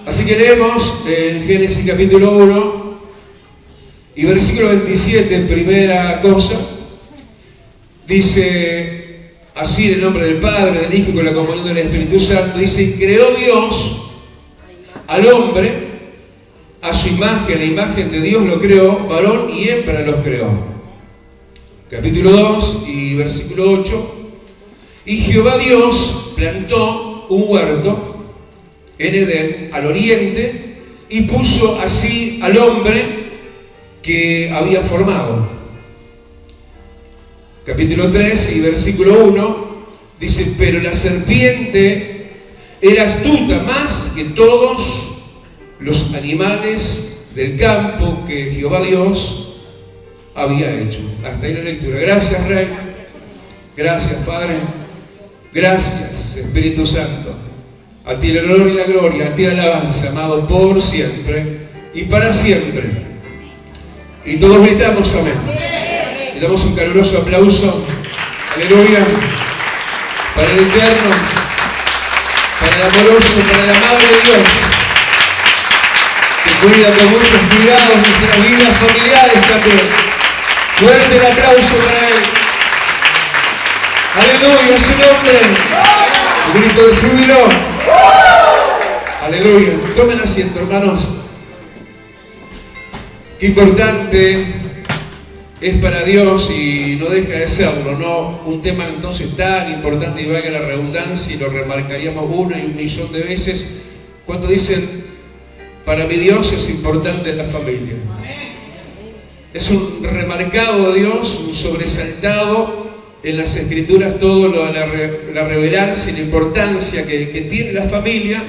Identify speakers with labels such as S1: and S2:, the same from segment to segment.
S1: Así que leemos en Génesis capítulo 1 y versículo 27, primera cosa, dice así en el nombre del Padre, del Hijo y con la comunión del Espíritu Santo, dice: creó Dios al hombre a su imagen, la imagen de Dios lo creó, varón y hembra los creó. Capítulo 2 y versículo 8, y Jehová Dios plantó un huerto en Edén, al oriente, y puso así al hombre que había formado. Capítulo 3 y versículo 1 dice: pero la serpiente era astuta más que todos los animales del campo que Jehová Dios había hecho. Hasta ahí la lectura. Gracias, Rey. Gracias, Padre. Gracias, Espíritu Santo. A ti el honor y la gloria, a ti la alabanza, amado, por siempre y para siempre. Y todos gritamos amén. Le damos un caluroso aplauso. Aleluya. Para el eterno, para el amoroso, para el amable Dios, que cuida con muchos cuidados nuestras vidas familiares también. Fuerte el aplauso para Él. Aleluya, su nombre. Un grito de júbilo. Aleluya. Tomen asiento, hermanos. Qué importante es para Dios y no deja de serlo, ¿no? Un tema entonces tan importante, y valga la redundancia, y lo remarcaríamos una y un millón de veces. Cuando dicen: para mi Dios es importante la familia. Es un remarcado de Dios, un sobresaltado en las Escrituras, todo la revelancia y la importancia que tiene la familia,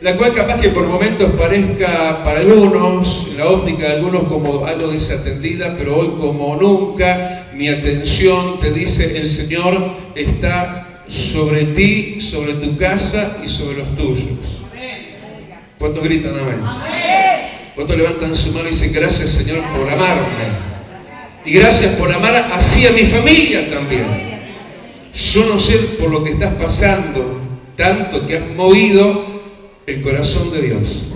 S1: la cual capaz que por momentos parezca para algunos, en la óptica de algunos, como algo desatendida, pero hoy como nunca mi atención, te dice el Señor, está sobre ti, sobre tu casa y sobre los tuyos. ¿Cuántos gritan amén? ¿Cuántos levantan su mano y dicen: gracias, Señor, por amarme? Y gracias por amar así a mi familia también. Yo no sé por lo que estás pasando, tanto que has movido el corazón de Dios,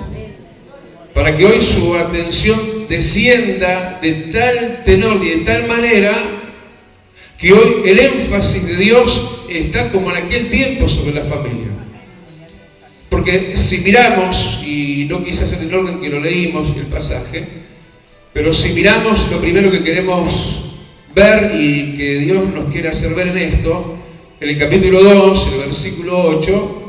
S1: para que hoy su atención descienda de tal tenor y de tal manera que hoy el énfasis de Dios está como en aquel tiempo sobre la familia. Porque si miramos, y no quise hacer el orden que lo leímos, el pasaje, pero si miramos lo primero que queremos ver y que Dios nos quiere hacer ver en esto, en el capítulo 2, el versículo 8,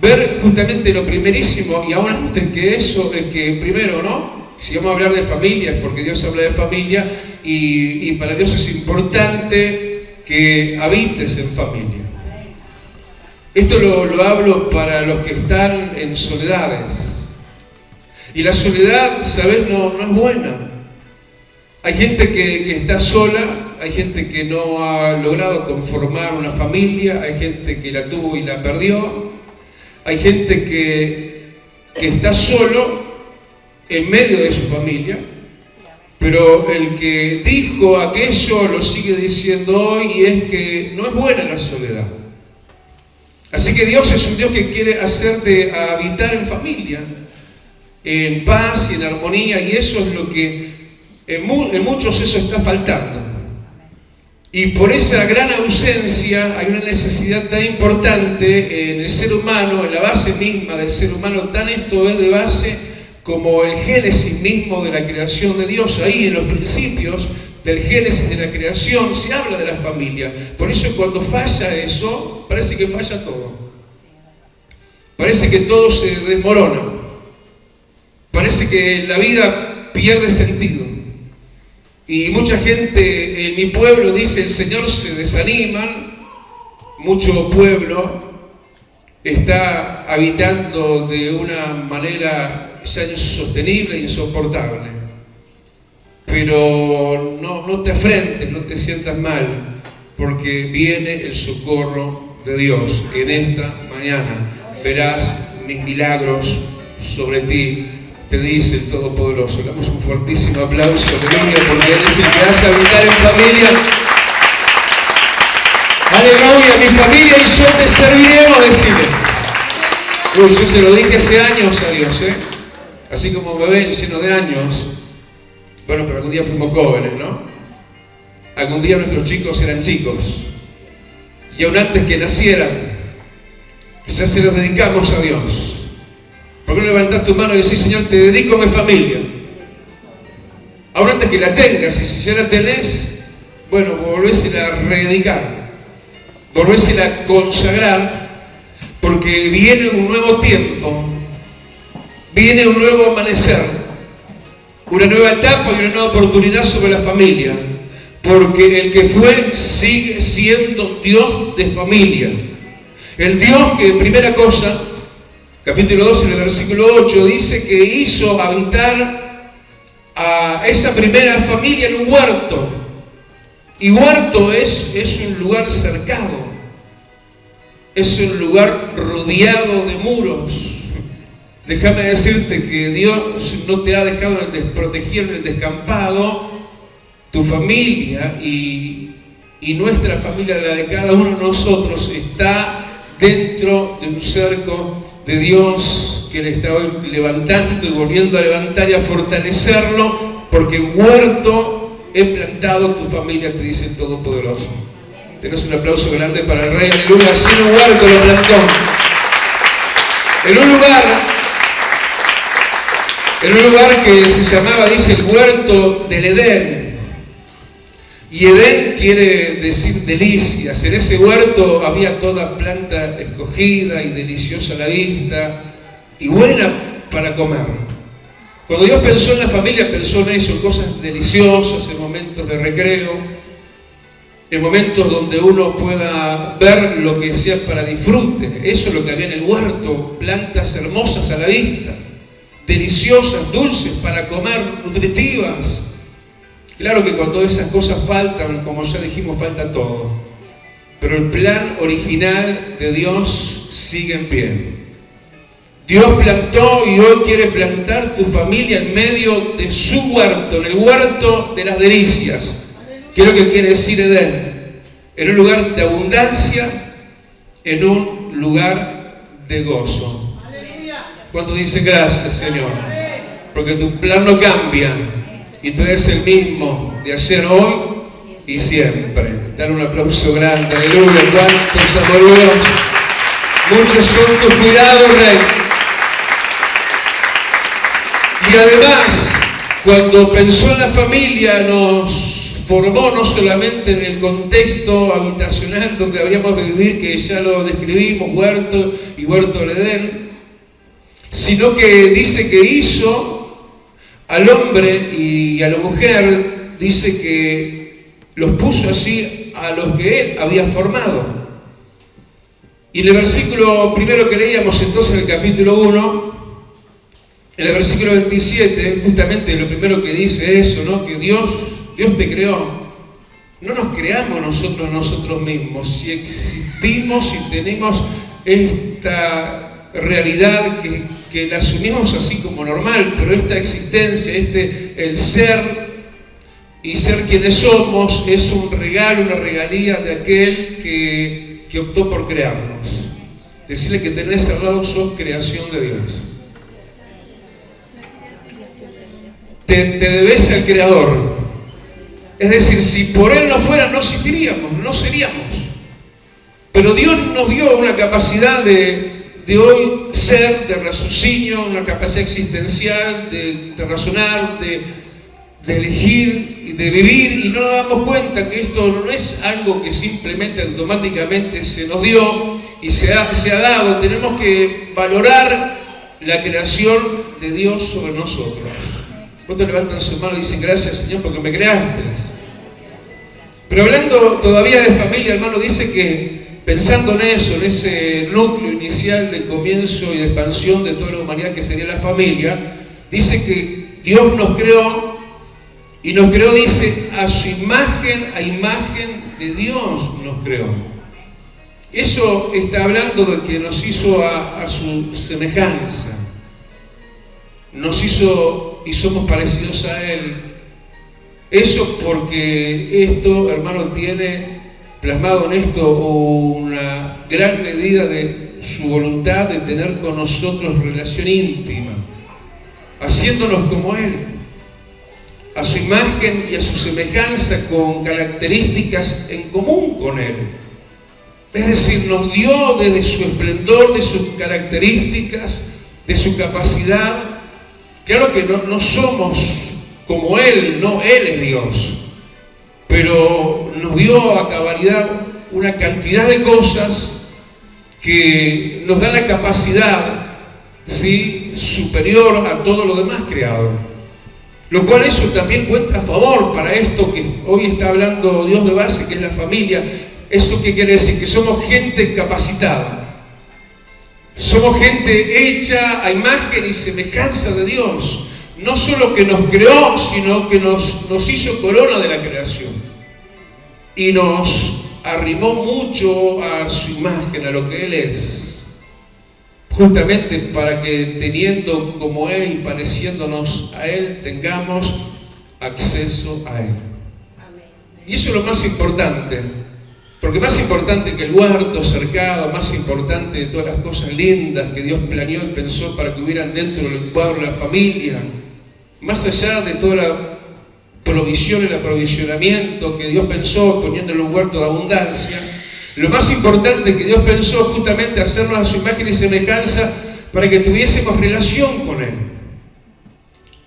S1: ver justamente lo primerísimo, y aún antes que eso, es que primero, ¿no? Si vamos a hablar de familia, es porque Dios habla de familia, y para Dios es importante que habites en familia. Esto lo hablo para los que están en soledades. Y la soledad, ¿sabes? No es buena. Hay gente que está sola, hay gente que no ha logrado conformar una familia, hay gente que la tuvo y la perdió, hay gente que está solo en medio de su familia, pero el que dijo aquello lo sigue diciendo hoy, y es que no es buena la soledad. Así que Dios es un Dios que quiere hacerte habitar en familia, en paz y en armonía, y eso es lo que en muchos eso está faltando. Y por esa gran ausencia hay una necesidad tan importante en el ser humano, en la base misma del ser humano, tan esto es de base como el génesis mismo de la creación de Dios. Ahí en los principios del génesis de la creación se habla de la familia. Por eso cuando falla eso, parece que falla todo. Parece que todo se desmorona. Parece que la vida pierde sentido. Y mucha gente en mi pueblo dice: el Señor se desanima. Mucho pueblo está habitando de una manera ya insostenible e insoportable. Pero no te afrentes, no te sientas mal, porque viene el socorro de Dios. En esta mañana verás mis milagros sobre ti, te dice el Todopoderoso. Le damos un fuertísimo aplauso, aleluya, porque Él es el que hace habitar en familia. Aleluya, mi familia y yo te serviremos, decirle. Uy, yo se lo dije hace años a Dios, así como me ven lleno de años. Bueno, pero algún día fuimos jóvenes, ¿no? Algún día nuestros chicos eran chicos. Y aún antes que nacieran, ya se los dedicamos a Dios. ¿Por qué no levantás tu mano y decís, Señor, te dedico a mi familia? Ahora antes que la tengas, y si ya la tenés, bueno, volvésela a rededicar, volvésela a consagrar, porque viene un nuevo tiempo, viene un nuevo amanecer, una nueva etapa y una nueva oportunidad sobre la familia, porque el que fue sigue siendo Dios de familia. El Dios que, primera cosa, capítulo 12, en el versículo 8, dice que hizo habitar a esa primera familia en un huerto. Y huerto es un lugar cercado, es un lugar rodeado de muros. Déjame decirte que Dios no te ha dejado en el desprotegido, en el descampado. Tu familia y nuestra familia, la de cada uno de nosotros, está dentro de un cerco de Dios que le está hoy levantando y volviendo a levantar y a fortalecerlo, porque huerto he plantado tu familia, te dice el Todopoderoso. Tenés un aplauso grande para el Rey, aleluya. Así en un huerto lo plantó, en un lugar que se llamaba, dice, el huerto del Edén. Y Edén quiere decir delicias. En ese huerto había toda planta escogida y deliciosa a la vista y buena para comer. Cuando Dios pensó en la familia, pensó en eso, en cosas deliciosas, en momentos de recreo, en momentos donde uno pueda ver lo que sea para disfrute. Eso es lo que había en el huerto, plantas hermosas a la vista, deliciosas, dulces para comer, nutritivas. Claro que cuando esas cosas faltan, como ya dijimos, falta todo. Pero el plan original de Dios sigue en pie. Dios plantó y hoy quiere plantar tu familia en medio de su huerto, en el huerto de las delicias. ¿Qué es lo que quiere decir Edén? En un lugar de abundancia, en un lugar de gozo. ¿Cuántos dicen gracias, Señor? Porque tu plan no cambia. Y tú eres el mismo de ayer, hoy y siempre. Dale un aplauso grande, aleluya. ¿Cuántos amor Dios? Muchos son tus cuidados, Rey. Y además, cuando pensó en la familia, nos formó no solamente en el contexto habitacional donde habríamos de vivir, que ya lo describimos, huerto y huerto del Edén, sino que dice que hizo al hombre y a la mujer, dice que los puso así a los que él había formado. Y en el versículo primero que leíamos entonces en el capítulo 1, en el versículo 27, justamente lo primero que dice es eso, ¿no? Que Dios te creó. No nos creamos nosotros mismos. Si existimos y tenemos esta realidad que la asumimos así como normal, pero esta existencia, el ser y ser quienes somos, es un regalo, una regalía de aquel que optó por crearnos. Decirle que tenés al lado, sos creación de Dios. Te debes al Creador. Es decir, si por Él no fuera, no existiríamos, no seríamos. Pero Dios nos dio una capacidad de hoy ser, de raciocinio, una capacidad existencial, de razonar, de elegir y de vivir, y no nos damos cuenta que esto no es algo que simplemente automáticamente se nos dio y se ha dado. Tenemos que valorar la creación de Dios sobre nosotros. ¿Cuántos levantan su mano y dicen gracias, Señor, porque me creaste? Pero hablando todavía de familia, hermano, dice que pensando en eso, en ese núcleo inicial de comienzo y de expansión de toda la humanidad que sería la familia, dice que Dios nos creó, y nos creó, dice, a su imagen, a imagen de Dios nos creó. Eso está hablando de que nos hizo a su semejanza, nos hizo y somos parecidos a Él. Eso porque esto, hermano, tiene plasmado en esto una gran medida de su voluntad de tener con nosotros relación íntima, haciéndonos como Él, a su imagen y a su semejanza, con características en común con Él. Es decir, nos dio desde su esplendor, de sus características, de su capacidad. Claro que no somos como Él, no, Él es Dios, pero nos dio a cabalidad una cantidad de cosas que nos da la capacidad, ¿sí?, superior a todo lo demás creado. Lo cual eso también cuenta a favor para esto que hoy está hablando Dios de base, que es la familia. ¿Eso qué quiere decir? Que somos gente capacitada. Somos gente hecha a imagen y semejanza de Dios. No solo que nos creó, sino que nos hizo corona de la creación. Y nos arrimó mucho a su imagen, a lo que Él es. Justamente para que, teniendo como Él y pareciéndonos a Él, tengamos acceso a Él. Y eso es lo más importante. Porque más importante que el huerto cercado, más importante de todas las cosas lindas que Dios planeó y pensó para que hubieran dentro del cuadro de la familia, más allá de toda la provisión y el aprovisionamiento que Dios pensó poniéndole un huerto de abundancia, lo más importante que Dios pensó justamente hacernos a su imagen y semejanza para que tuviésemos relación con Él.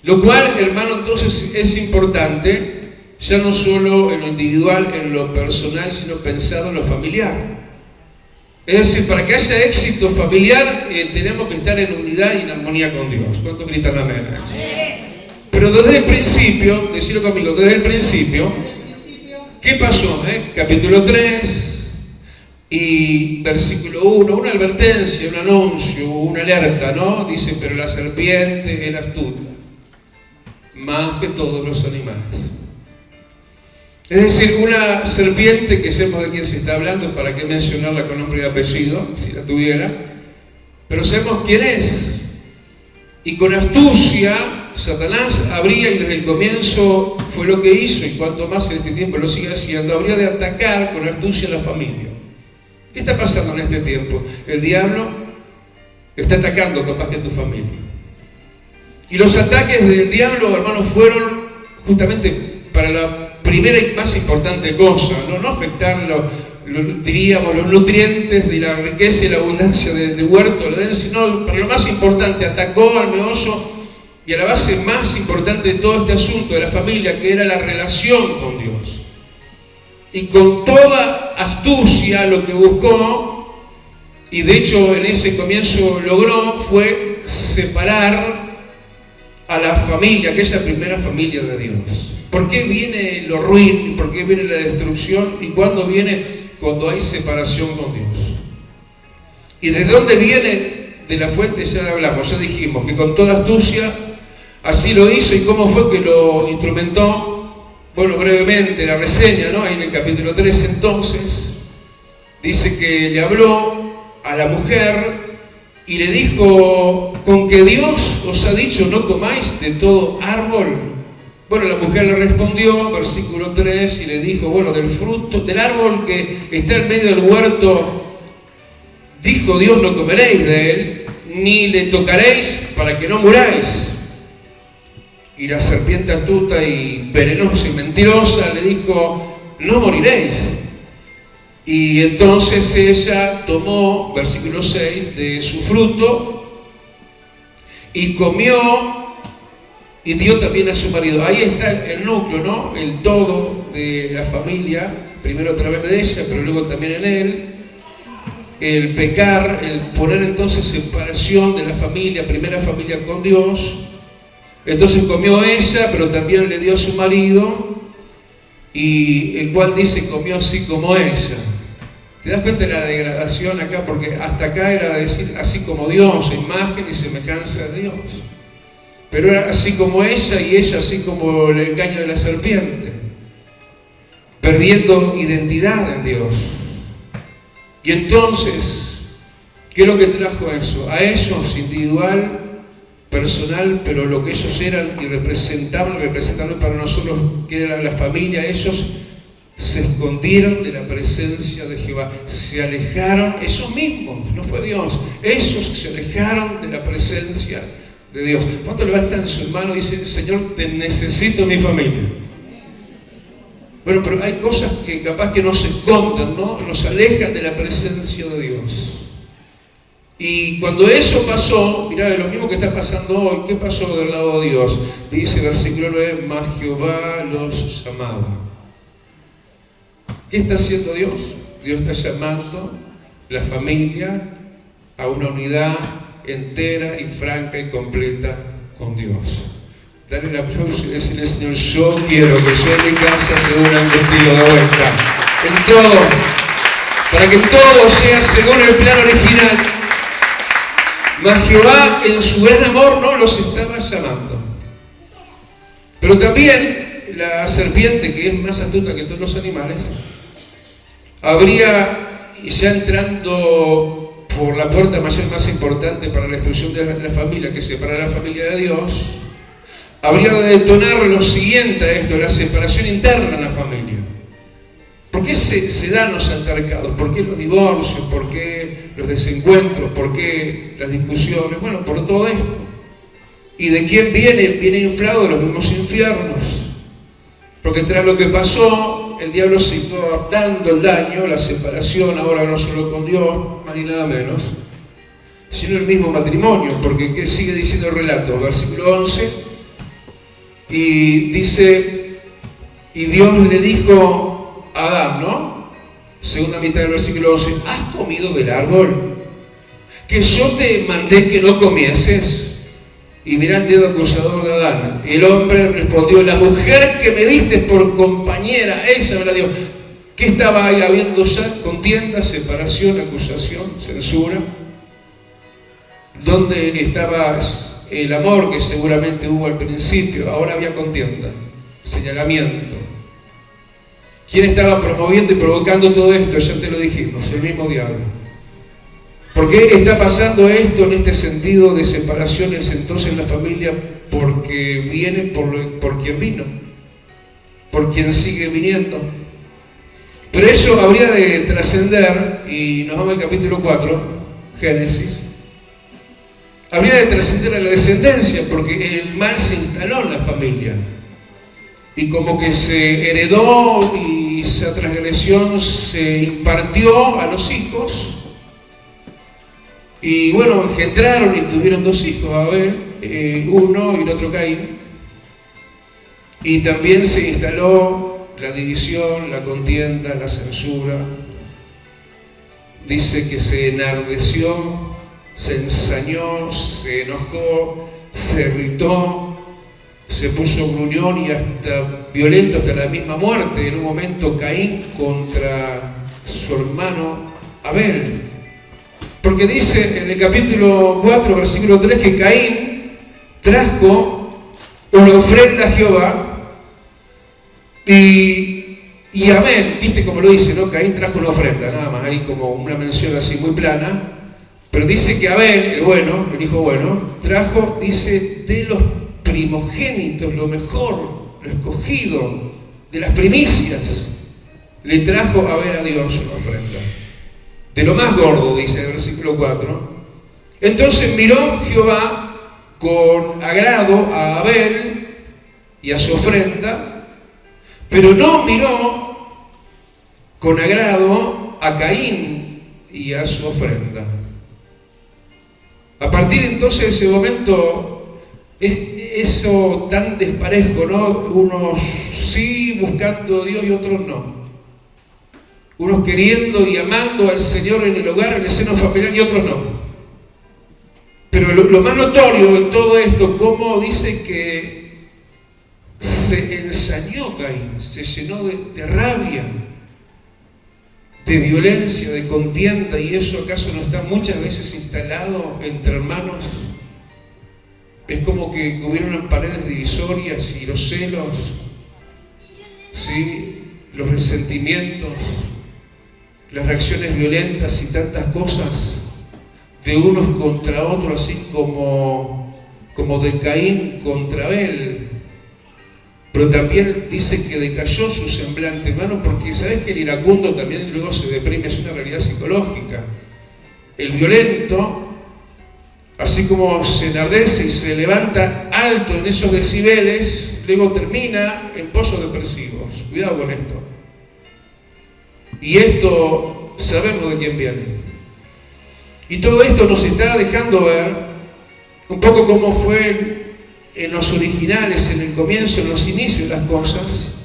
S1: Lo cual, hermano, entonces es importante, ya no solo en lo individual, en lo personal, sino pensado en lo familiar. Es decir, para que haya éxito familiar, tenemos que estar en unidad y en armonía con Dios. ¿Cuántos gritan amén? Pero desde el principio, decirlo conmigo, desde el principio, ¿qué pasó? Capítulo 3 y versículo 1, una advertencia, un anuncio, una alerta, ¿no? Dice, pero la serpiente era astuta, más que todos los animales. Es decir, una serpiente que sabemos de quién se está hablando, para qué mencionarla con nombre y apellido, si la tuviera, pero sabemos quién es. Y con astucia, Satanás habría, y desde el comienzo fue lo que hizo, y cuanto más en este tiempo lo sigue haciendo, habría de atacar con astucia a la familia. ¿Qué está pasando en este tiempo? El diablo está atacando capaz que a tu familia. Y los ataques del diablo, hermanos, fueron justamente para la primera y más importante cosa, no afectar diríamos, los nutrientes de la riqueza y la abundancia del huerto, sino para lo más importante, atacó al meollo y a la base más importante de todo este asunto de la familia, que era la relación con Dios. Y con toda astucia lo que buscó, y de hecho en ese comienzo logró, fue separar a la familia, aquella primera familia de Dios. ¿Por qué viene lo ruin? ¿Por qué viene la destrucción? ¿Y cuándo viene? Cuando hay separación con Dios. ¿Y de dónde viene? De la fuente ya hablamos, ya dijimos que con toda astucia así lo hizo. ¿Y cómo fue que lo instrumentó? Bueno, brevemente la reseña, ¿no? Ahí en el capítulo 3 entonces, dice que le habló a la mujer y le dijo, ¿con que Dios os ha dicho no comáis de todo árbol? Bueno, la mujer le respondió, versículo 3, y le dijo, bueno, del fruto, del árbol que está en medio del huerto, dijo Dios, no comeréis de él, ni le tocaréis para que no muráis. Y la serpiente astuta y venenosa y mentirosa le dijo, no moriréis. Y entonces ella tomó, versículo 6, de su fruto y comió y dio también a su marido. Ahí está el núcleo, ¿no? El todo de la familia, primero a través de ella, pero luego también en él. El pecar, el poner entonces separación de la familia, primera familia con Dios. Entonces comió ella, pero también le dio a su marido, y el cual dice, comió así como ella. ¿Te das cuenta de la degradación acá? Porque hasta acá era decir, así como Dios, imagen y semejanza de Dios. Pero era así como ella, y ella así como el engaño de la serpiente, perdiendo identidad en Dios. Y entonces, ¿qué es lo que trajo eso? A ellos individual, personal, pero lo que ellos eran y representaban para nosotros, que era la familia, ellos se escondieron de la presencia de Jehová, se alejaron, ellos mismos, no fue Dios, ellos se alejaron de la presencia de Dios. ¿Cuánto levantan su mano y dicen, Señor, te necesito en mi familia? Bueno, pero hay cosas que capaz que nos esconden, ¿no? Nos alejan de la presencia de Dios. Y cuando eso pasó, mirá, lo mismo que está pasando hoy, ¿qué pasó del lado de Dios? Dice versículo 9, mas Jehová los llamaba. ¿Qué está haciendo Dios? Dios está llamando la familia a una unidad entera y franca y completa con Dios. Dale el aplauso y decirle, Señor, yo quiero que yo en mi casa se unan contigo de vuelta. En todo. Para que todo sea según el plan original. Mas Jehová en su gran amor no los estaba llamando. Pero también la serpiente, que es más astuta que todos los animales, habría, ya entrando por la puerta mayor más importante para la destrucción de la familia, que separa la familia de Dios, habría de detonar lo siguiente a esto, la separación interna en la familia. ¿Por qué se dan los altercados? ¿Por qué los divorcios? ¿Por qué los desencuentros? ¿Por qué las discusiones? Bueno, por todo esto. ¿Y de quién viene? Viene inflado de los mismos infiernos. Porque tras lo que pasó, el diablo siguió dando el daño, la separación, ahora no solo con Dios, más ni nada menos, sino el mismo matrimonio. Porque ¿qué sigue diciendo el relato? Versículo 11, y dice, y Dios le dijo a Adán, ¿no? Segunda mitad del versículo 11, ¿has comido del árbol que yo te mandé que no comieses? Y mirá el dedo acusador de Adán. El hombre respondió, la mujer que me diste por compañera, esa me la dio. ¿Qué estaba ahí habiendo ya? Contienda, separación, acusación, censura. ¿Dónde estaba el amor que seguramente hubo al principio? Ahora había contienda, señalamiento. ¿Quién estaba promoviendo y provocando todo esto? Ya te lo dijimos, el mismo diablo. ¿Por qué está pasando esto en este sentido de separaciones entonces en la familia? Porque viene por quien vino, por quien sigue viniendo. Pero eso habría de trascender, y nos vamos al capítulo 4, Génesis, habría de trascender a la descendencia, porque el mal se instaló en la familia. Y como que se heredó y esa transgresión se impartió a los hijos. Y bueno, engendraron y tuvieron dos hijos, Abel, uno y el otro Caín. Y también se instaló la división, la contienda, la censura. Dice que se enardeció, se ensañó, se enojó, se irritó, se puso gruñón y hasta violento, hasta la misma muerte. En un momento Caín contra su hermano Abel. Porque dice en el capítulo 4, versículo 3, que Caín trajo una ofrenda a Jehová y Abel, viste como lo dice, ¿no? Caín trajo una ofrenda, nada más, ahí como una mención así muy plana. Pero dice que Abel, el bueno, el hijo bueno, trajo, dice, de los primogénitos, lo mejor, lo escogido, de las primicias, le trajo a Abel a Dios una ofrenda. De lo más gordo, dice el versículo 4. Entonces miró Jehová con agrado a Abel y a su ofrenda, pero no miró con agrado a Caín y a su ofrenda. A partir entonces de ese momento, eso tan desparejo, ¿no? Unos sí buscando a Dios y otros no. Unos queriendo y amando al Señor en el hogar, en el seno familiar, y otros no. Pero lo más notorio en todo esto, cómo dice que se ensañó Caín, se llenó de rabia, de violencia, de contienda, y eso acaso no está muchas veces instalado entre hermanos. Es como que hubieron paredes divisorias y los celos, ¿sí? Los resentimientos, las reacciones violentas y tantas cosas de unos contra otros, así como de Caín contra Abel. pero también dice que decayó su semblante, hermano, porque sabes que el iracundo también luego se deprime, es una realidad psicológica. El violento, así como se enardece y se levanta alto en esos decibeles, luego termina en pozos depresivos. Cuidado con esto. Y esto sabemos de quién viene. Y todo esto nos está dejando ver un poco cómo fue en los originales, en el comienzo, en los inicios de las cosas.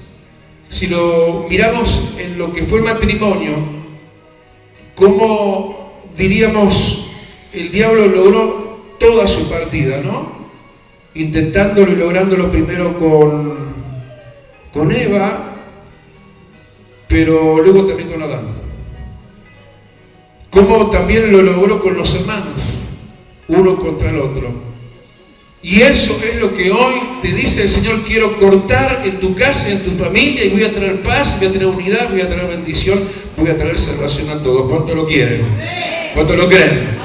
S1: Si lo miramos en lo que fue el matrimonio, cómo, diríamos, el diablo logró toda su partida, ¿no? Intentándolo y lográndolo primero con Eva, pero luego también con Adán. Cómo también lo logró con los hermanos, uno contra el otro. Y eso es lo que hoy te dice el Señor: quiero cortar en tu casa y en tu familia, y voy a traer paz, voy a traer unidad, voy a traer bendición, voy a traer salvación a todos. ¿Cuánto lo quieren? ¿Cuánto lo creen?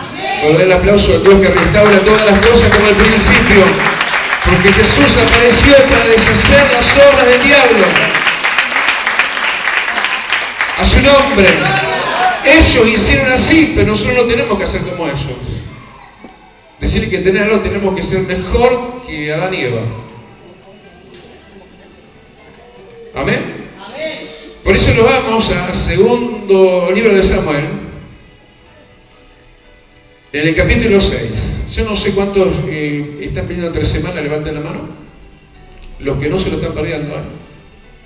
S1: Por dar el aplauso a Dios que restaura todas las cosas como al principio, porque Jesús apareció para deshacer las obras del diablo. A su nombre. Ellos hicieron así, pero nosotros no tenemos que hacer como ellos. Decir que tenerlo, tenemos que ser mejor que Adán y Eva. ¿Amén? Por eso nos vamos al segundo libro de Samuel, en el capítulo 6. Yo no sé cuántos están pidiendo entre semanas, levanten la mano. Los que no se lo están perdiendo,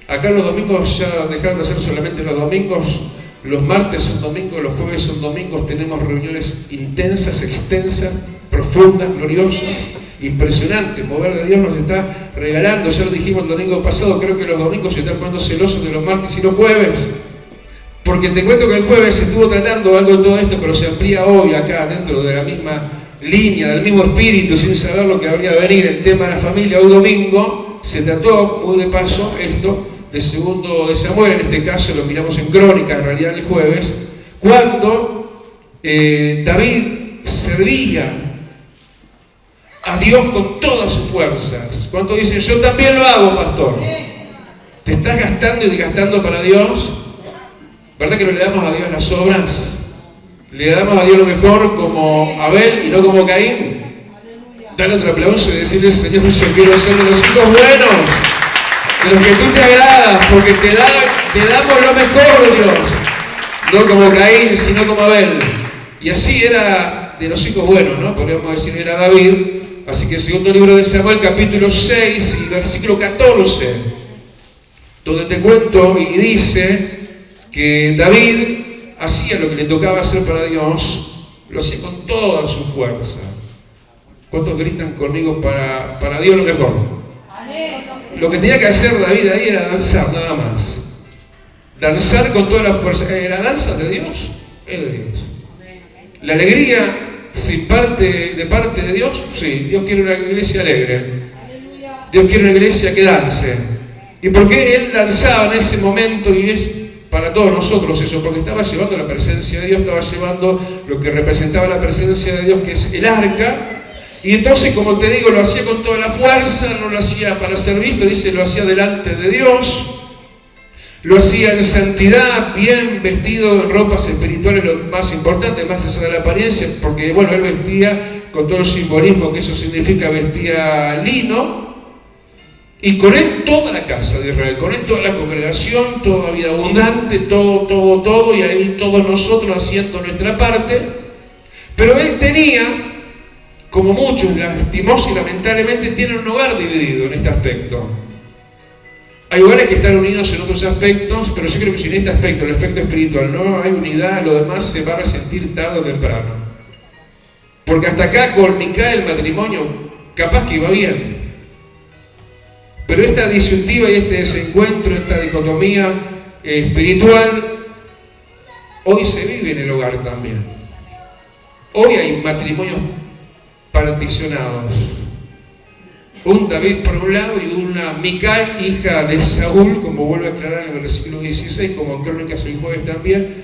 S1: Acá los domingos ya dejaron de ser solamente los domingos. Los martes son domingos, los jueves son domingos. Tenemos reuniones intensas, extensas, profundas, gloriosas, impresionantes. Mover de Dios nos está regalando. Ya lo dijimos el domingo pasado, creo que los domingos se están poniendo celosos de los martes y los jueves. Porque te cuento que el jueves se estuvo tratando algo de todo esto, pero se amplía hoy acá dentro de la misma línea, del mismo espíritu, sin saber lo que habría de venir, el tema de la familia. Hoy domingo se trató muy de paso esto de segundo de Samuel, en este caso lo miramos en Crónica, en realidad el jueves, cuando David servía a Dios con todas sus fuerzas. ¿Cuánto dicen, yo también lo hago, pastor? ¿Te estás gastando y desgastando para Dios? ¿Verdad que no le damos a Dios las obras? ¿Le damos a Dios lo mejor como Abel y no como Caín? Dale otro aplauso y decirle: Señor, yo quiero ser de los hijos buenos, de los que tú te agradas, porque te damos lo mejor, Dios. No como Caín, sino como Abel. Y así era de los hijos buenos, ¿no? Podríamos decir, era David. Así que el segundo libro de Samuel, capítulo 6 y versículo 14, donde te cuento y dice que David hacía lo que le tocaba hacer para Dios, lo hacía con toda su fuerza. ¿Cuántos gritan conmigo para Dios lo mejor? Lo que tenía que hacer David ahí era danzar, nada más. Danzar con toda la fuerza. ¿La danza de Dios? Es de Dios. La alegría, si de parte de Dios, sí. Dios quiere una iglesia alegre. Dios quiere una iglesia que dance. ¿Y por qué él danzaba en ese momento? Y es para todos nosotros eso, porque estaba llevando la presencia de Dios, estaba llevando lo que representaba la presencia de Dios, que es el arca. Y entonces, como te digo, lo hacía con toda la fuerza, no lo hacía para ser visto, dice, lo hacía delante de Dios, lo hacía en santidad, bien vestido en ropas espirituales, lo más importante, más allá de la apariencia, porque bueno, él vestía con todo el simbolismo que eso significa, vestía lino, y con él toda la casa de Israel, con él toda la congregación, toda vida abundante, todo, y ahí todos nosotros haciendo nuestra parte. Pero él tenía, como muchos lastimosos y lamentablemente, tienen un hogar dividido en este aspecto. Hay hogares que están unidos en otros aspectos, pero yo creo que si en este aspecto, el aspecto espiritual, no hay unidad, lo demás se va a resentir tarde o temprano. Porque hasta acá con Micael el matrimonio capaz que iba bien. Pero esta disyuntiva y este desencuentro, esta dicotomía espiritual, hoy se vive en el hogar también. Hoy hay matrimonios particionados. Un David por un lado y una Mical, hija de Saúl, como vuelve a aclarar en el versículo 16, como en Crónicas hoy jueves también.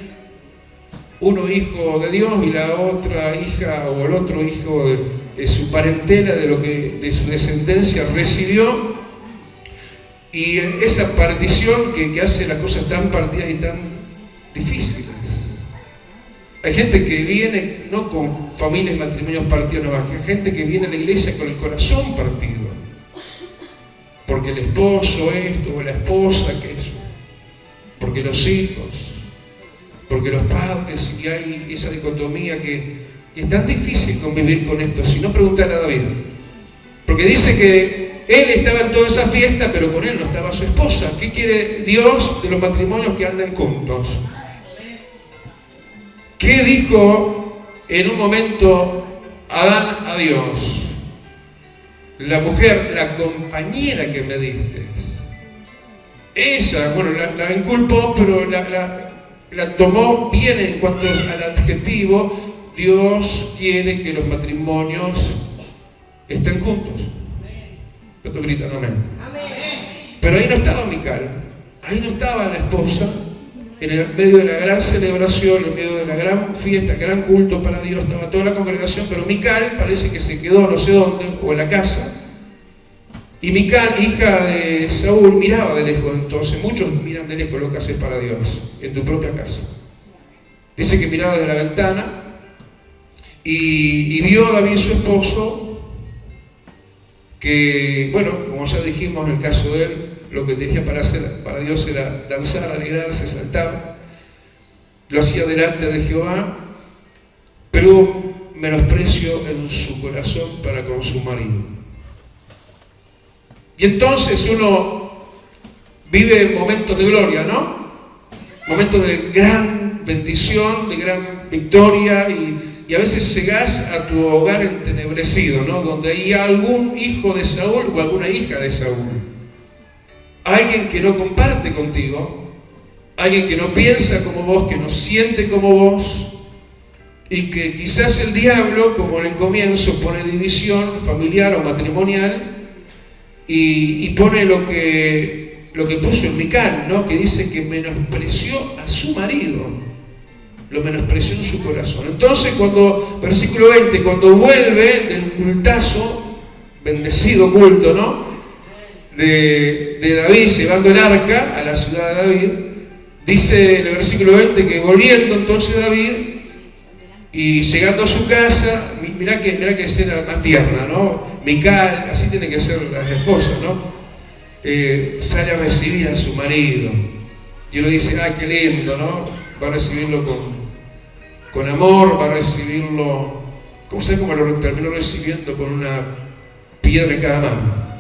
S1: Uno hijo de Dios y la otra hija, o el otro hijo de su parentela, de su descendencia recibió. Y esa partición que hace las cosas tan partidas y tan difíciles. Hay gente que viene no con familias y matrimonios partidos, no, hay gente que viene a la iglesia con el corazón partido. Porque el esposo esto, o la esposa que eso. Porque los hijos, porque los padres, y hay esa dicotomía que es tan difícil convivir con esto. Si no, preguntan a David. Porque dice que él estaba en toda esa fiesta, pero con él no estaba su esposa. ¿Qué quiere Dios de los matrimonios que anden juntos? ¿Qué dijo en un momento Adán a Dios? La mujer, la compañera que me diste. Ella, bueno, la inculpó, pero la tomó bien en cuanto al adjetivo. Dios quiere que los matrimonios estén juntos. Otros gritan amén. Pero ahí no estaba Mical, ahí no estaba la esposa, en el medio de la gran celebración, en medio de la gran fiesta, gran culto para Dios, estaba toda la congregación, pero Mical parece que se quedó no sé dónde, o en la casa. Y Mical, hija de Saúl, miraba de lejos. Entonces muchos miran de lejos lo que haces para Dios, en tu propia casa. Dice que miraba desde la ventana y vio a David, su esposo, que, bueno, como ya dijimos en el caso de él, lo que tenía para hacer para Dios era danzar, alegrarse, saltar. Lo hacía delante de Jehová, pero hubo menosprecio en su corazón para con su marido. Y entonces uno vive momentos de gloria, ¿no? Momentos de gran bendición, de gran victoria, y a veces llegás a tu hogar entenebrecido, ¿no? Donde hay algún hijo de Saúl o alguna hija de Saúl. Alguien que no comparte contigo, alguien que no piensa como vos, que no siente como vos, y que quizás el diablo, como en el comienzo, pone división familiar o matrimonial, y pone lo que puso en Mical, ¿no? Que dice que menospreció a su marido. Lo menospreció en su corazón. Entonces, versículo 20, cuando vuelve del cultazo, bendecido culto, ¿no? De David llevando el arca a la ciudad de David, dice en el versículo 20 que volviendo entonces David y llegando a su casa, mirá que escena más tierna, ¿no? Mical, así tiene que ser las esposas, ¿no? Sale a recibir a su marido y uno dice, ¡ay, qué lindo!, ¿no? Va a recibirlo con amor, va a recibirlo, ¿sabes cómo lo terminó recibiendo? Con una piedra en cada mano.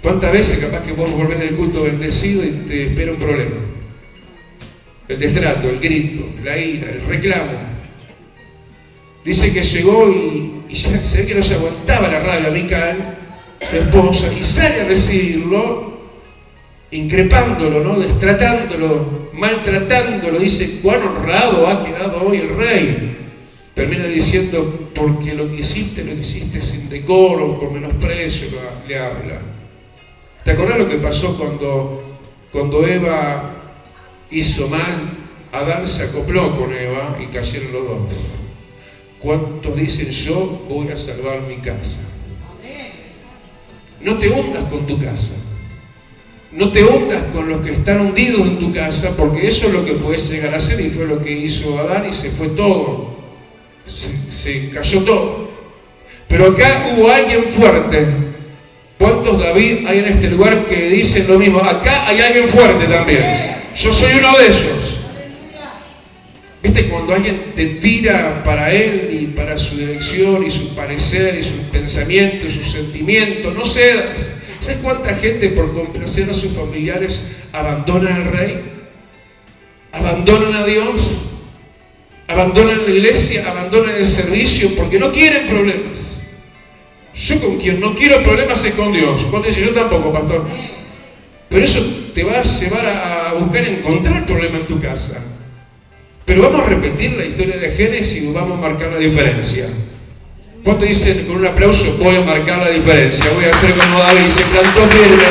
S1: ¿Cuántas veces capaz que vos volvés del culto bendecido y te espera un problema? El destrato, el grito, la ira, el reclamo. Dice que llegó y ya se ve que no se aguantaba la rabia a Mical, su esposa, y sale a recibirlo, increpándolo, ¿no? Destratándolo, maltratándolo. Dice, cuán honrado ha quedado hoy el rey. Termina diciendo, porque lo que hiciste sin decoro, con menosprecio, le habla. ¿Te acordás lo que pasó cuando Eva hizo mal? Adán se acopló con Eva y cayeron los dos. ¿Cuántos dicen, yo voy a salvar mi casa? No te hundas con tu casa. No te hundas con los que están hundidos en tu casa, porque eso es lo que puedes llegar a hacer, y fue lo que hizo Adán, y se fue todo. Se cayó todo. Pero acá hubo alguien fuerte. ¿Cuántos David hay en este lugar que dicen lo mismo? Acá hay alguien fuerte también. Yo soy uno de ellos. ¿Viste cuando alguien te tira para él y para su dirección y su parecer y sus pensamientos y sus sentimientos? No cedas. ¿Sabes cuánta gente por complacer a sus familiares abandonan al rey? Abandonan a Dios, abandonan la iglesia, abandonan el servicio porque no quieren problemas. Yo con quien no quiero problemas es con Dios. Cuando dice, yo tampoco, pastor. Pero eso te va a llevar a buscar encontrar problemas en tu casa. Pero vamos a repetir la historia de Génesis y vamos a marcar la diferencia. ¿Cuántos dicen con un aplauso, voy a marcar la diferencia? Voy a hacer como David, se plantó firme,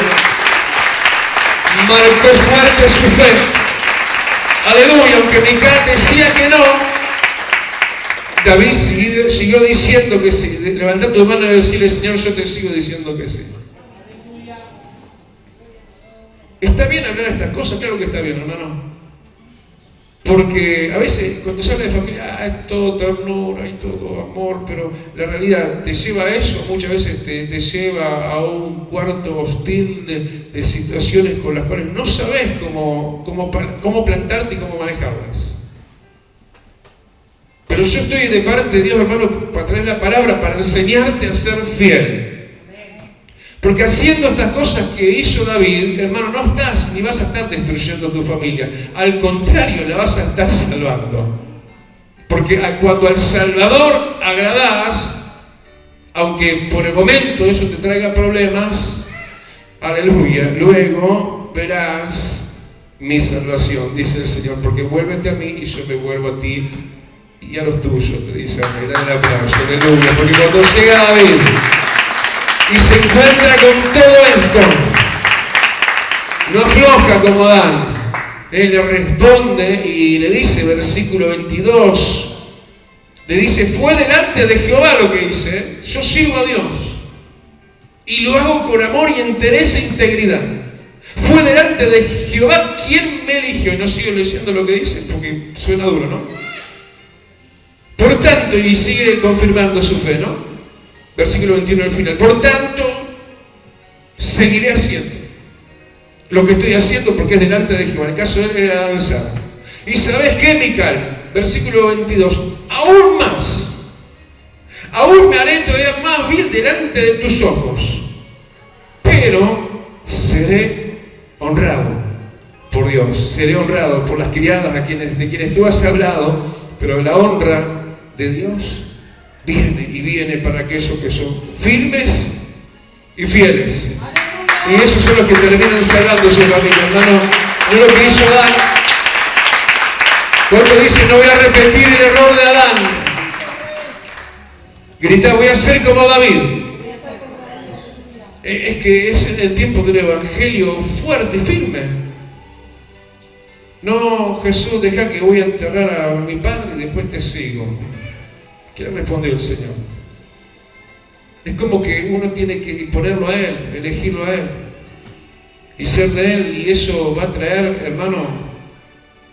S1: marcó fuerte su fe. Aleluya, aunque Mical decía que no, David siguió diciendo que sí. Levanta tu mano y decirle, Señor, yo te sigo diciendo que sí. ¿Está bien hablar de estas cosas? Claro que está bien, hermano. Porque a veces cuando se habla de familia, es todo ternura y todo amor, pero la realidad te lleva a eso, muchas veces te lleva a un cuarto hostil de situaciones con las cuales no sabes cómo plantarte y cómo manejarlas. Pero yo estoy de parte de Dios, hermano, para traer la palabra, para enseñarte a ser fiel. Porque haciendo estas cosas que hizo David, hermano, no estás ni vas a estar destruyendo tu familia. Al contrario, la vas a estar salvando. Porque cuando al Salvador agradás, aunque por el momento eso te traiga problemas, aleluya, luego verás mi salvación, dice el Señor, porque vuélvete a mí y yo me vuelvo a ti y a los tuyos, te dice, dale el aplauso, aleluya, porque cuando llega David y se encuentra con todo esto, no afloja como Dan, él le responde y le dice, versículo 22, le dice, fue delante de Jehová lo que hice, yo sirvo a Dios y lo hago con amor y interés e integridad. Fue delante de Jehová quien me eligió, y no sigo leyendo lo que dice porque suena duro, ¿no? Por tanto, y sigue confirmando su fe, ¿no? Versículo 21 al final. Por tanto, seguiré haciendo lo que estoy haciendo porque es delante de Jehová. En el caso de él era danzar. ¿Y sabes qué, Mical? Versículo 22. Aún me haré todavía más vil delante de tus ojos. Pero seré honrado por Dios. Seré honrado por las criadas de quienes tú has hablado. Pero la honra de Dios viene para aquellos que son firmes y fieles. Y esos son los que terminan salvando su familia, hermano. No lo que hizo Adán. Cuando dice, no voy a repetir el error de Adán. Grita, voy a ser como David. Es que es en el tiempo del evangelio fuerte y firme. No, Jesús, deja que voy a enterrar a mi padre y después te sigo. ¿Qué le respondió el Señor? Es como que uno tiene que ponerlo a Él, elegirlo a Él y ser de Él, y eso va a traer, hermano,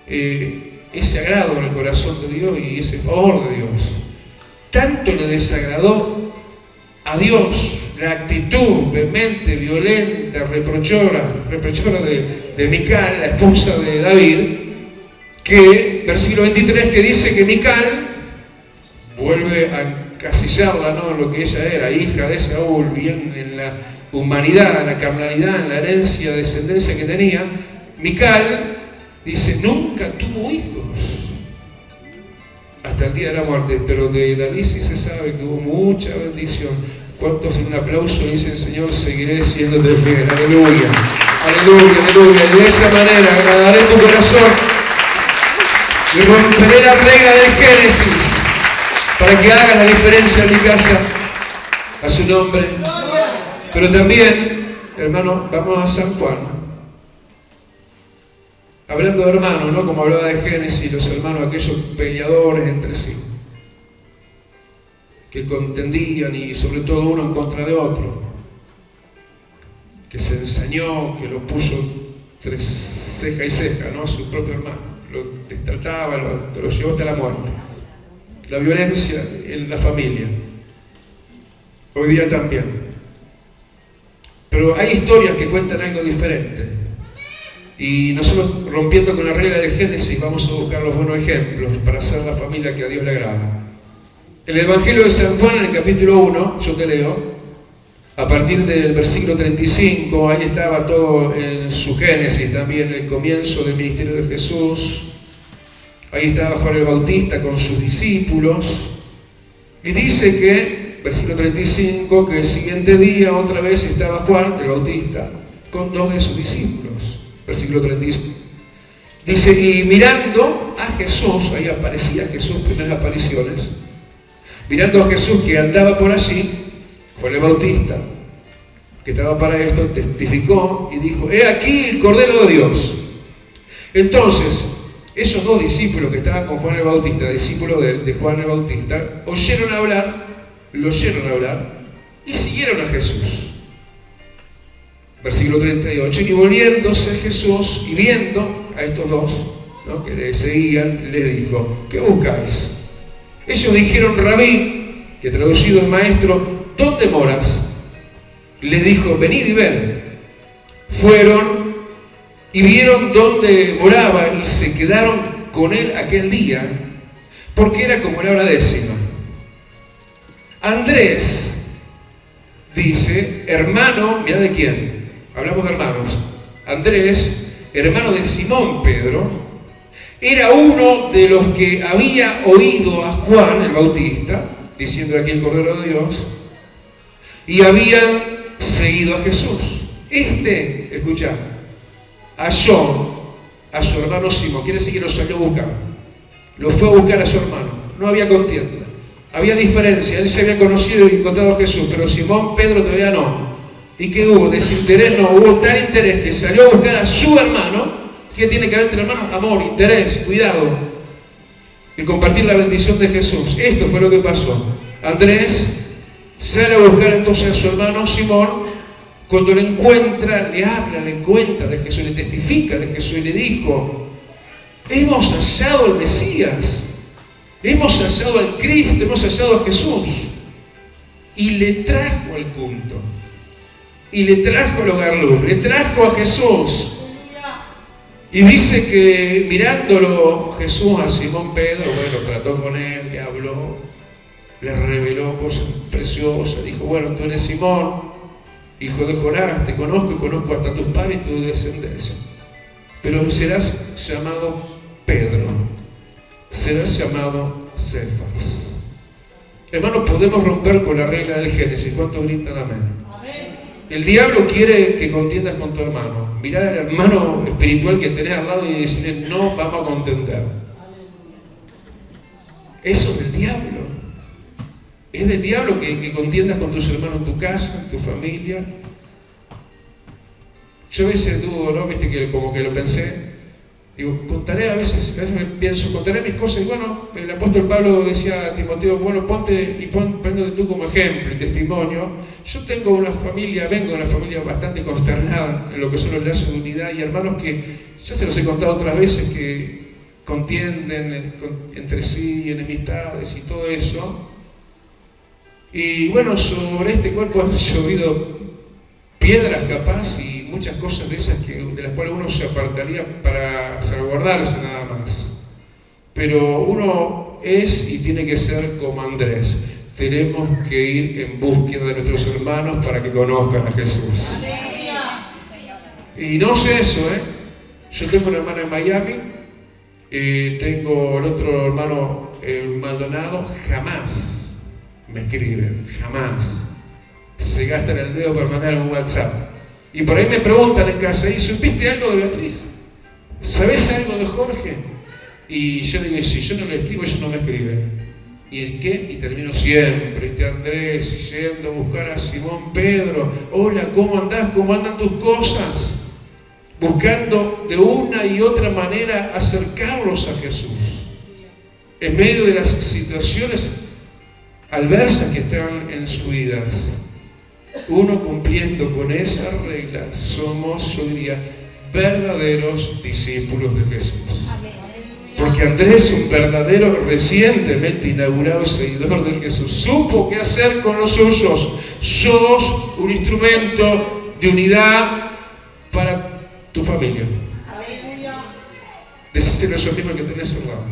S1: ese agrado en el corazón de Dios y ese favor de Dios. Tanto le desagradó a Dios la actitud vehemente, violenta, reprochora de Mical, la esposa de David, que, versículo 23, que dice que Mical vuelve a encasillarla, ¿no?, en lo que ella era, hija de Saúl, bien en la humanidad, en la carnalidad, en la herencia, descendencia que tenía. Mical dice, nunca tuvo hijos hasta el día de la muerte, pero de David sí se sabe que hubo mucha bendición. ¿Cuántos en un aplauso dicen, Señor, seguiré siéndote fiel? Aleluya, aleluya, aleluya. Y de esa manera agradaré tu corazón y romperé la regla del Génesis para que hagas la diferencia en mi casa, a su nombre. Pero también, hermano, vamos a San Juan. Hablando de hermanos, ¿no? Como hablaba de Génesis, los hermanos, aquellos peleadores entre sí, que contendían y sobre todo uno en contra de otro, que se ensañó, que lo puso entre ceja y ceja, ¿no? Su propio hermano, lo trataba, lo llevó hasta la muerte. La violencia en la familia, hoy día también. Pero hay historias que cuentan algo diferente. Y nosotros, rompiendo con la regla de Génesis, vamos a buscar los buenos ejemplos para hacer la familia que a Dios le agrada. El Evangelio de San Juan, en el capítulo 1, yo te leo, a partir del versículo 35, ahí estaba todo en su génesis, también el comienzo del ministerio de Jesús. Ahí estaba Juan el Bautista con sus discípulos. Y dice que, versículo 35, que el siguiente día otra vez estaba Juan el Bautista con dos de sus discípulos. Versículo 35. Dice, y mirando a Jesús, ahí aparecía Jesús, primeras apariciones. Mirando a Jesús que andaba por allí, Juan el Bautista, que estaba para esto, testificó y dijo, he aquí el Cordero de Dios. Entonces, esos dos discípulos que estaban con Juan el Bautista, discípulos de Juan el Bautista, lo oyeron hablar y siguieron a Jesús. Versículo 38. Y volviéndose Jesús y viendo a estos dos, ¿no?, que le seguían, les dijo: ¿qué buscáis? Ellos dijeron: Rabí, que traducido es maestro, ¿dónde moras? Les dijo: venid y ved. Fueron y vieron dónde moraba y se quedaron con él aquel día, porque era como la hora décima. Andrés dice, hermano, mirá de quién, hablamos de hermanos. Andrés, hermano de Simón Pedro, era uno de los que había oído a Juan el Bautista, diciendo aquí el Cordero de Dios, y habían seguido a Jesús. Escucha, halló a su hermano Simón, quiere decir que lo salió a buscar, lo fue a buscar a su hermano, no había contienda, había diferencia, él se había conocido y encontrado a Jesús, pero Simón Pedro todavía no. ¿Y qué hubo? Desinterés, no, hubo tal interés que salió a buscar a su hermano. ¿Qué tiene que haber entre hermanos? Amor, interés, cuidado, y compartir la bendición de Jesús. Esto fue lo que pasó. Andrés sale a buscar entonces a su hermano Simón. Cuando lo encuentra, le habla, le cuenta de Jesús, le testifica de Jesús y le dijo: hemos hallado al Mesías, hemos hallado al Cristo, hemos hallado a Jesús. Y le trajo al culto, y le trajo al hogar luz, le trajo a Jesús. Y dice que mirándolo Jesús a Simón Pedro, bueno, trató con él, le habló, le reveló cosas preciosas, dijo: bueno, tú eres Simón, hijo de Jonás, te conozco y conozco hasta tus padres y tu descendencia, pero serás llamado Pedro, serás llamado Cefas. Hermanos, podemos romper con la regla del Génesis. ¿Cuántos gritan amén? Amén. El diablo quiere que contiendas con tu hermano. Mirá al hermano espiritual que tenés al lado y decirle: no vamos a contender. Eso es del diablo. Es del diablo que contiendas con tus hermanos en tu casa, en tu familia. Yo a veces dudo, ¿no? Viste que como que lo pensé. Digo, contaré a veces me pienso, contaré mis cosas. Y bueno, el apóstol Pablo decía a Timoteo: bueno, ponte tú como ejemplo y testimonio. Yo tengo una familia, vengo de una familia bastante consternada en lo que son los lazos de unidad, y hermanos que ya se los he contado otras veces, que contienden entre sí, enemistades y todo eso. Y bueno, sobre este cuerpo han llovido piedras capaz y muchas cosas de esas de las cuales uno se apartaría para salvaguardarse nada más. Pero uno es y tiene que ser como Andrés. Tenemos que ir en búsqueda de nuestros hermanos para que conozcan a Jesús. Y no sé eso, Yo tengo una hermana en Miami, tengo el otro hermano en Maldonado, jamás me escriben, jamás. Se gastan el dedo para mandar un WhatsApp. Y por ahí me preguntan en casa: ¿y supiste algo de Beatriz? ¿Sabés algo de Jorge? Y yo digo: si yo no le escribo, ellos no me escriben. ¿Y en qué? Y termino siempre, Andrés, yendo a buscar a Simón Pedro. Hola, ¿cómo andás? ¿Cómo andan tus cosas? Buscando de una y otra manera acercarlos a Jesús. En medio de las situaciones adversas que están en sus vidas, uno cumpliendo con esa regla, somos, yo diría, verdaderos discípulos de Jesús. Porque Andrés, un verdadero, recientemente inaugurado seguidor de Jesús, supo qué hacer con los suyos. Sos un instrumento de unidad para tu familia. Decíselo eso mismo que tenés al lado.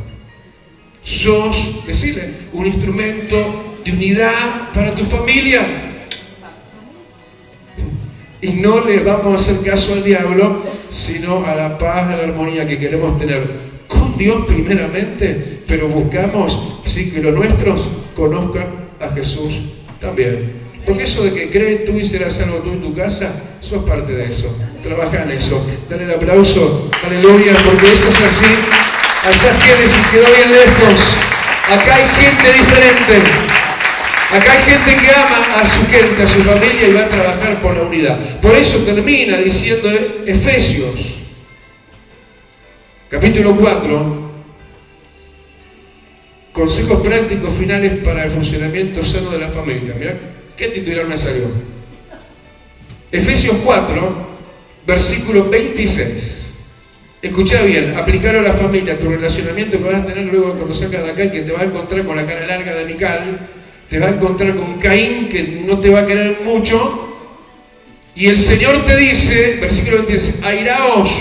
S1: Sos, decirle, un instrumento de unidad para tu familia. Y no le vamos a hacer caso al diablo, sino a la paz, a la armonía que queremos tener con Dios primeramente, pero buscamos sí, que los nuestros conozcan a Jesús también. Porque eso de que crees tú y serás salvo tú en tu casa, sos parte de eso. Trabaja en eso. Dale el aplauso, aleluya, porque eso es así. Allá Génesis quedó bien lejos. Acá hay gente diferente. Acá hay gente que ama a su gente, a su familia, y va a trabajar por la unidad. Por eso termina diciendo Efesios, capítulo 4, consejos prácticos finales para el funcionamiento sano de la familia. Mirá, ¿qué titular me salió? Efesios 4, versículo 26. Escuchá bien, aplicarlo a la familia, tu relacionamiento que vas a tener luego cuando salgas de acá y que te vas a encontrar con la cara larga de Mical, te vas a encontrar con Caín que no te va a querer mucho, y el Señor te dice, versículo 26, airaos,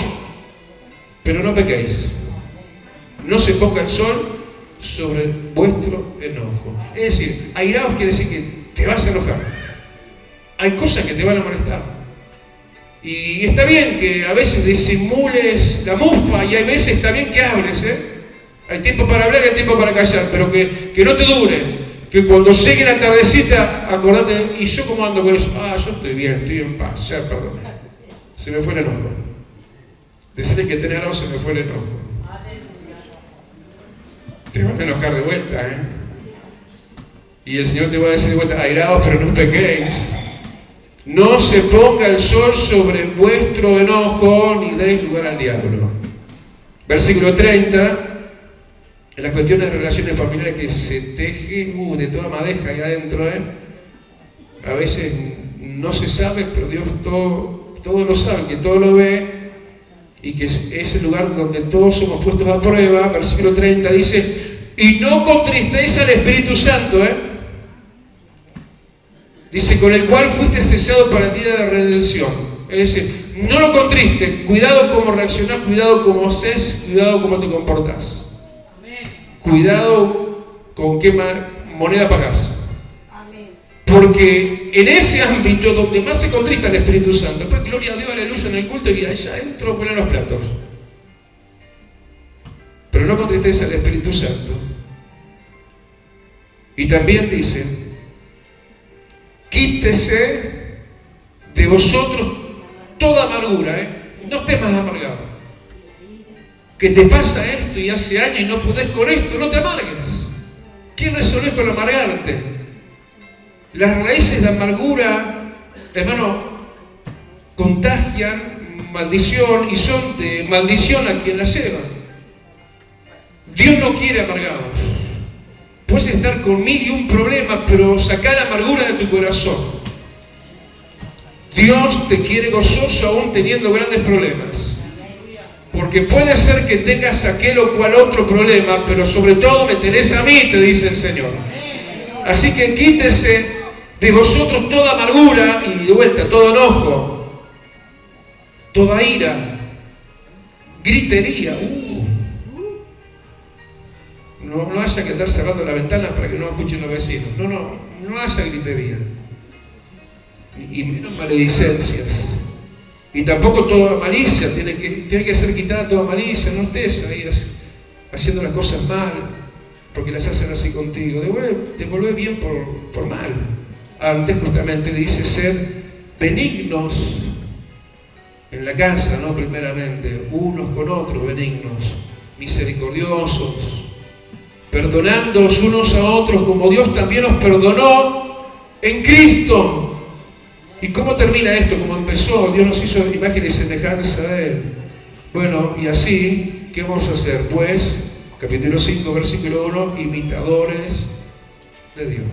S1: pero no pequéis, no se ponga el sol sobre vuestro enojo. Es decir, airaos quiere decir que te vas a enojar, hay cosas que te van a molestar. Y está bien que a veces disimules la mufa y hay veces está bien que hables, ¿eh? Hay tiempo para hablar y hay tiempo para callar, pero que no te dure. Que cuando llegue la tardecita, acordate, ¿y yo cómo ando con eso? Ah, yo estoy bien, estoy en paz, ya perdón. Se me fue el enojo. Decirle que tenés algo, se me fue el enojo. Te vas a enojar de vuelta, ¿eh? Y el Señor te va a decir de vuelta, airaos, pero no pequéis. No se ponga el sol sobre vuestro enojo, ni deis lugar al diablo. Versículo 30, en las cuestiones de relaciones familiares que se tejen de toda madeja ahí adentro, a veces no se sabe, pero Dios todo lo sabe, que todo lo ve, y que es el lugar donde todos somos puestos a prueba. Versículo 30 dice, y no contristéis al Espíritu Santo, dice, con el cual fuiste sellado para el día de redención. Es decir, no lo contristes, cuidado cómo reaccionás, cuidado cómo haces, cuidado cómo te comportás. Amén. Cuidado con qué moneda pagás. Amén. Porque en ese ámbito donde más se contrista el Espíritu Santo, después gloria a Dios, aleluya en el culto y allá adentro ponen los platos. Pero no contristéis al Espíritu Santo. Y también dice, quítese de vosotros toda amargura, no estés más amargado. Que te pasa esto y hace años y no podés con esto, no te amargues. ¿Qué resolvés para amargarte? Las raíces de amargura, hermano, contagian maldición y son de maldición a quien la lleva. Dios no quiere amargados. Puedes estar con 1001 problemas, pero saca la amargura de tu corazón. Dios te quiere gozoso aún teniendo grandes problemas. Porque puede ser que tengas aquel o cual otro problema, pero sobre todo me tenés a mí, te dice el Señor. Así que quítese de vosotros toda amargura y de vuelta todo enojo, toda ira, gritería. No haya que andar cerrando la ventana para que no escuchen los vecinos. No haya gritería. Y menos maledicencias. Y tampoco toda malicia. Tiene que ser quitada toda malicia. No estés ahí haciendo las cosas mal porque las hacen así contigo. Devuelve bien por mal. Antes justamente dice ser benignos en la casa, ¿no? Primeramente, unos con otros benignos, misericordiosos, perdonándoos unos a otros como Dios también os perdonó en Cristo. ¿Y cómo termina esto? ¿Cómo empezó? Dios nos hizo imagen y semejanza de Él. Bueno, y así, ¿qué vamos a hacer? Pues, capítulo 5, versículo 1, imitadores de Dios.